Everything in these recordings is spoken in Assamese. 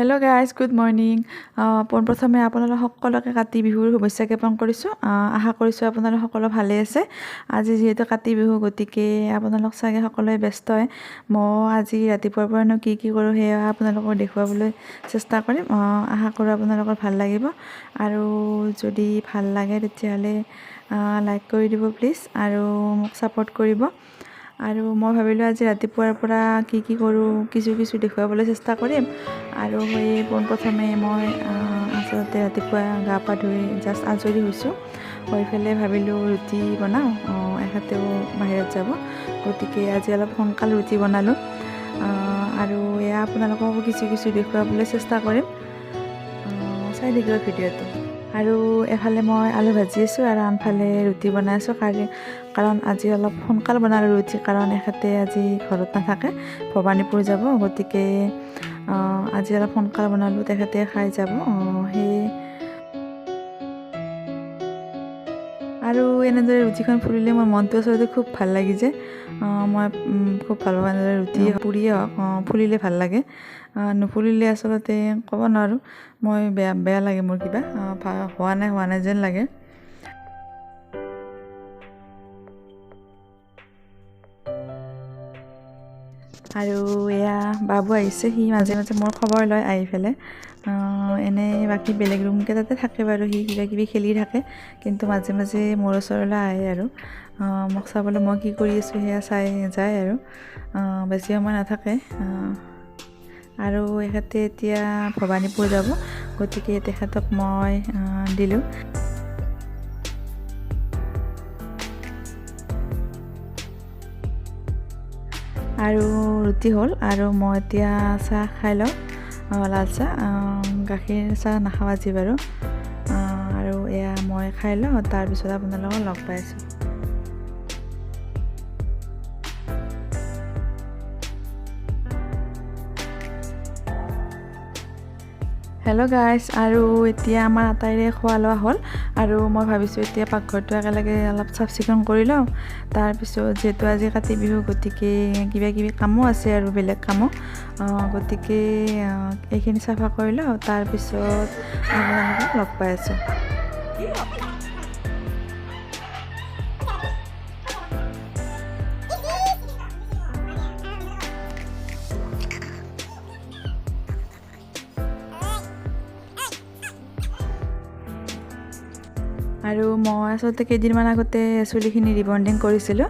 Hello' guys, good morning. পোনপ্ৰথমে আপোনালোক সকলোকে কাতি বিহুৰ শুভেচ্ছা জ্ঞাপন কৰিছোঁ। আশা কৰিছোঁ আপোনালোক সকলো ভালে আছে। আজি যিহেতু কাতি বিহু, গতিকে আপোনালোক চাগে সকলোৱে ব্যস্তই। মই আজি ৰাতিপুৱাৰ পৰানো কি কৰোঁ সেয়া আপোনালোকক দেখুৱাবলৈ চেষ্টা কৰিম। আশা কৰোঁ আপোনালোকৰ ভাল লাগিব, আৰু যদি ভাল লাগে তেতিয়াহ'লে লাইক কৰি দিব প্লিজ, আৰু মোক ছাপোৰ্ট কৰিব। আৰু মই ভাবিলোঁ আজি ৰাতিপুৱাৰ পৰা কি কৰোঁ কিছু দেখুৱাবলৈ চেষ্টা কৰিম। আৰু সেই পোনপ্ৰথমে মই আচলতে ৰাতিপুৱা গা পা ধুই জাষ্ট আজৰি হৈছোঁ। হৈ পেলাই ভাবিলোঁ ৰুটি বনাওঁ, এখেতেও বাহিৰত যাব, গতিকে আজি অলপ সোনকাল ৰুটি বনালোঁ। আৰু এয়া আপোনালোককো কিছু দেখুৱাবলৈ চেষ্টা কৰিম। চাই থাকিব ভিডিঅ'টো। আৰু এফালে মই আলু ভাজি আছোঁ আৰু আনফালে ৰুটি বনাই আছোঁ। কাৰণ আজি অলপ সোনকাল বনালোঁ ৰুটি, কাৰণ এখেতে আজি ঘৰত নাথাকে, ভৱানীপুৰ যাব, গতিকে আজি অলপ সোনকাল বনালোঁ, তেখেতে খাই যাব। আৰু এনেদৰে ৰুটিখন ফুলিলে মোৰ মনটো আচলতে খুব ভাল লাগি যায়। মই খুব ভাল পাওঁ এনেদৰে ৰুটি পুৰিয়ে হওক ফুলিলে ভাল লাগে। নুফুলিলে আচলতে ক'ব নোৱাৰোঁ, মই বেয়া লাগে, মোৰ কিবা হোৱা নাই যেন লাগে। আৰু এয়া বাবু আহিছে, সি মাজে মাজে মোৰ খবৰ লয় আহি পেলাই। এনেই বাকী বেলেগ ৰুমকেইটাতে থাকে বাৰু, সি কিবা খেলি থাকে, কিন্তু মাজে মাজে মোৰ ওচৰলৈ আহে আৰু মোক চাবলৈ মই কি কৰি আছোঁ সেয়া চাই যায়, আৰু বেছি সময় নাথাকে। আৰু এখেতে এতিয়া ভৱানীপুৰ যাব, গতিকে তেখেতক মই দিলোঁ। আৰু ৰুটি হ'ল, আৰু মই এতিয়া চাহ খাই লওঁ, লাল চাহ, গাখীৰ চাহ নাখাওঁ আজি বাৰু। আৰু এয়া মই খাই লওঁ, তাৰপিছত আপোনালোকক লগ পাই আছোঁ। হেল্ল' গাইজ, আৰু এতিয়া আমাৰ আটাইৰে খোৱা লোৱা হ'ল, আৰু মই ভাবিছোঁ এতিয়া পাকঘৰটো একেলগে অলপ চাফ চিকুণ কৰি লওঁ। তাৰপিছত যিহেতু আজি কাতি বিহু, গতিকে কিবা কামো আছে আৰু বেলেগ কামো, গতিকে এইখিনি চাফা কৰি লওঁ, তাৰপিছত আপোনালোকক লগ পাই আছোঁ। আৰু মই আচলতে কেইদিনমান আগতে চুলিখিনি ৰিবণ্ডিং কৰিছিলোঁ।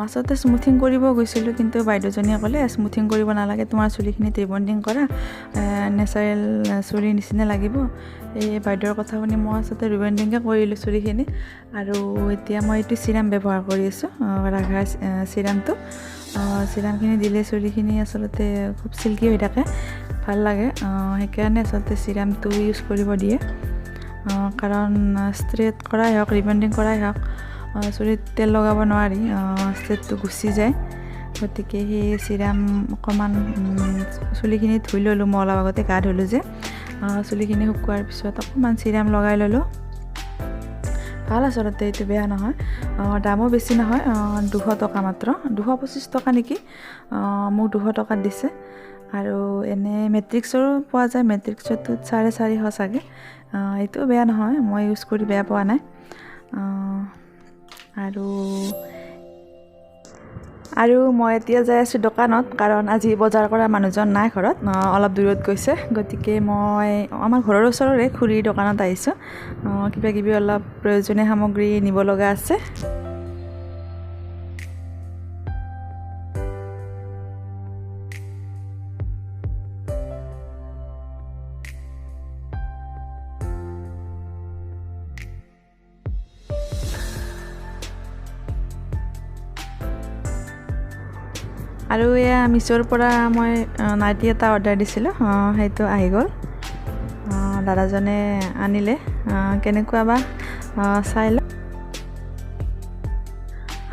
আচলতে স্মুথিং কৰিব গৈছিলোঁ, কিন্তু বাইদেউজনীয়ে ক'লে স্মুথিং কৰিব নালাগে, তোমাৰ চুলিখিনিত ৰিবণ্ডিং কৰা, নেচাৰেল চুলিৰ নিচিনা লাগিব। এই বাইদেউৰ কথা শুনি মই আচলতে ৰিবণ্ডিঙে কৰিলোঁ চুলিখিনি। আৰু এতিয়া মই এইটো চিৰাম ব্যৱহাৰ কৰি আছোঁ, ৰাঘাৰ চিৰামটো। চিৰামখিনি দিলে চুলিখিনি আচলতে খুব চিল্কি হৈ থাকে, ভাল লাগে। সেইকাৰণে আচলতে চিৰামটো ইউজ কৰিব দিয়ে। কাৰণ ষ্ট্ৰেট কৰাই হওক, ৰিবণ্ডিং কৰাই হওক, চুলিত তেল লগাব নোৱাৰি, ষ্ট্ৰেটটো গুচি যায়। গতিকে সেই চিৰাম অকণমান চুলিখিনি ধুই ল'লোঁ, মই অলপ আগতে গা ধুলোঁ যে, চুলিখিনি শুকোৱাৰ পিছত অকণমান চিৰাম লগাই ল'লোঁ। ভাল আচলতে, এইটো বেয়া নহয়। দামো বেছি নহয়, 200 টকা মাত্ৰ, 225 টকা নেকি, মোক 200 টকাত দিছে। আৰু এনে মেট্ৰিক্সৰো পোৱা যায়, মেট্ৰিক্সৰটোত 450 চাগে। এইটো বেয়া নহয়, মই ইউজ কৰি বেয়া পোৱা নাই। আৰু মই এতিয়া যাই আছোঁ দোকানত, কাৰণ আজি বজাৰ কৰা মানুহজন নাই ঘৰত, অলপ দূৰত গৈছে। গতিকে মই আমাৰ ঘৰৰ ওচৰৰে খুৰীৰ দোকানত আহিছোঁ, কিবা অলপ প্ৰয়োজনীয় সামগ্ৰী নিব লগা আছে। আৰু এয়া মিছ'ৰ পৰা মই নাইটি এটা অৰ্ডাৰ দিছিলোঁ, সেইটো আহি গ'ল। দাদাজনে আনিলে, কেনেকুৱা বা চাই লওঁ।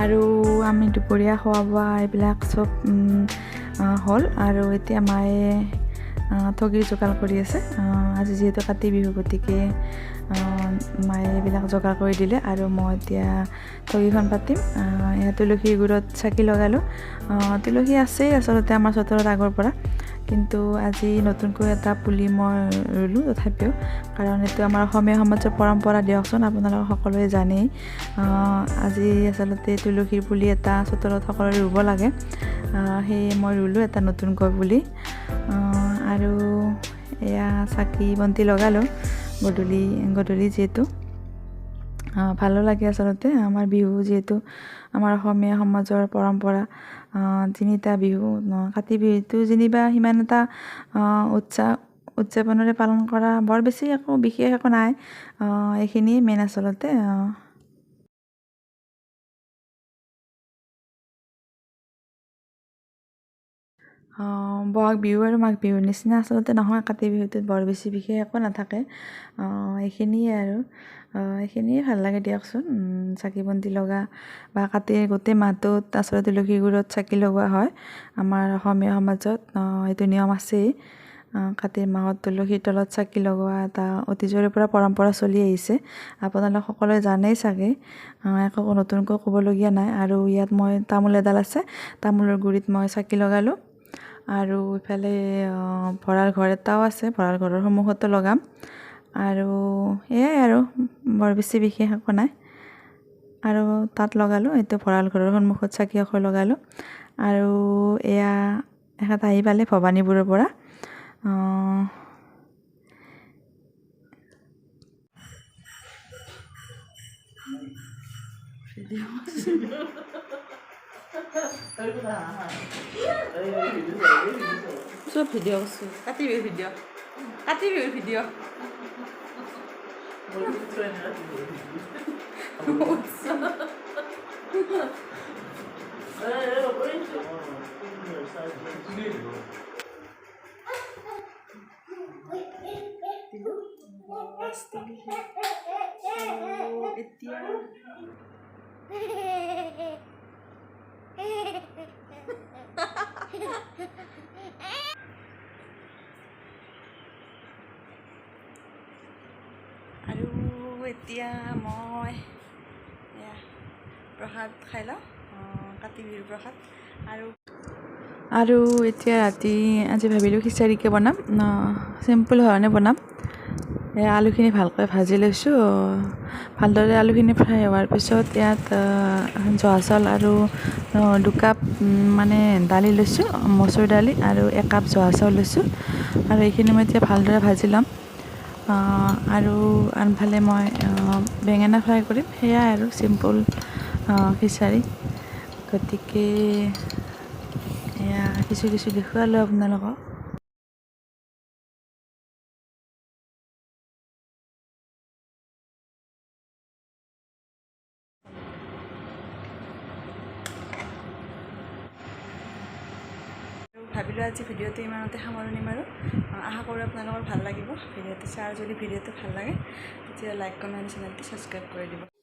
আৰু আমি দুপৰীয়া খোৱা বোৱা এইবিলাক চব হ'ল, আৰু এতিয়া মায়ে ঠগিৰ যোগাৰ কৰি আছে। আজি যিহেতু কাতি বিহু, গতিকে মায়ে এইবিলাক যোগাৰ কৰি দিলে, আৰু মই এতিয়া ঠগিখন পাতিম। তুলসীৰ গুৰত চাকি লগালোঁ। তুলসী আছেই আচলতে আমাৰ চোতালত আগৰ পৰা, কিন্তু আজি নতুনকৈ এটা পুলি মই ৰুলোঁ তথাপিও, কাৰণ এইটো আমাৰ অসমীয়া সমাজৰ পৰম্পৰা দিয়কচোন, আপোনালোক সকলোৱে জানেই। আজি আচলতে তুলসীৰ পুলি এটা চোতালত সকলোৱে ৰুব লাগে, সেয়ে মই ৰুলোঁ এটা নতুনকৈ পুলি। আৰু এয়া চাকি বন্তি লগালোঁ গধূলি যিহেতু ভালো লাগে আচলতে। আমাৰ বিহু যিহেতু আমাৰ অসমীয়া সমাজৰ পৰম্পৰা, তিনিটা বিহু, কাতি বিহুটো যেনিবা সিমান এটা উদযাপনেৰে পালন কৰা বৰ বেছি একো বিশেষ একো নাই, এইখিনিয়ে মেইন আচলতে। বহাগ বিহু আৰু মাঘ বিহুৰ নিচিনা আচলতে নহয়, কাতি বিহুটোত বৰ বেছি বিশেষ একো নাথাকে। এইখিনিয়ে আৰু এইখিনিয়ে ভাল লাগে দিয়কচোন। চাকি বন্তি লগা বা কাতিৰ গোটেই মাহটোত আচলতে তুলসী গুৰিত চাকি লগোৱা হয়। আমাৰ অসমীয়া সমাজত এইটো নিয়ম আছেই। কাতিৰ মাহত তুলসীৰ তলত চাকি লগোৱা এটা অতীজৰে পৰা পৰম্পৰা চলি আহিছে, আপোনালোক সকলোৱে জানেই চাগে, একো নতুনকৈ ক'বলগীয়া নাই। আৰু ইয়াত মই তামোল এডাল আছে, তামোলৰ গুৰিত মই চাকি লগালোঁ। আৰু ইফালে ভঁৰাল ঘৰ এটাও আছে, ভঁৰাল ঘৰৰ সন্মুখতো লগাম। আৰু এয়াই আৰু বৰ বেছি বিশেষ একো নাই। আৰু তাত লগালোঁ, এইটো ভঁৰাল ঘৰৰ সন্মুখত চাকি এখন লগালোঁ। আৰু এয়া এখেত আহি পালে ভৱানীপুৰৰ পৰা। চব ভিডিঅ' কৰছো, কাতি বিহুৰ ভিডিঅ'। এতিয়া মই প্ৰসাদ খাই লওঁ, কাতি বিহুৰ প্ৰসাদ। আৰু এতিয়া ৰাতি আজি ভাবিলোঁ খিচাৰিকে বনাম, চিম্পুল ধৰণে বনাম। আলুখিনি ভালকৈ ভাজি লৈছোঁ। ভালদৰে আলুখিনি ফ্ৰাই হোৱাৰ পিছত ইয়াত জহা চাউল আৰু 2 কাপ মানে দালি লৈছোঁ, মচুৰ দালি, আৰু 1 কাপ জহা চাউল লৈছোঁ। আৰু এইখিনি মই এতিয়া ভালদৰে ভাজি ল'ম। আৰু আনফালে মই বেঙেনা ফ্ৰাই কৰিম, সেয়াই আৰু চিম্পুল খিচাৰি। গতিকে এয়া কিছু দেখুৱালোঁ আপোনালোকক। ভাবিলোঁ আজি ভিডিঅ'টো ইমানতে সামৰণি মাৰোঁ। আশা কৰোঁ আপোনালোকৰ ভাল লাগিব ভিডিঅ'টো। আৰু যদি ভিডিঅ'টো ভাল লাগে তেতিয়া লাইক, কমেণ্ট, চেনেলটো ছাবস্ক্ৰাইব কৰি দিব।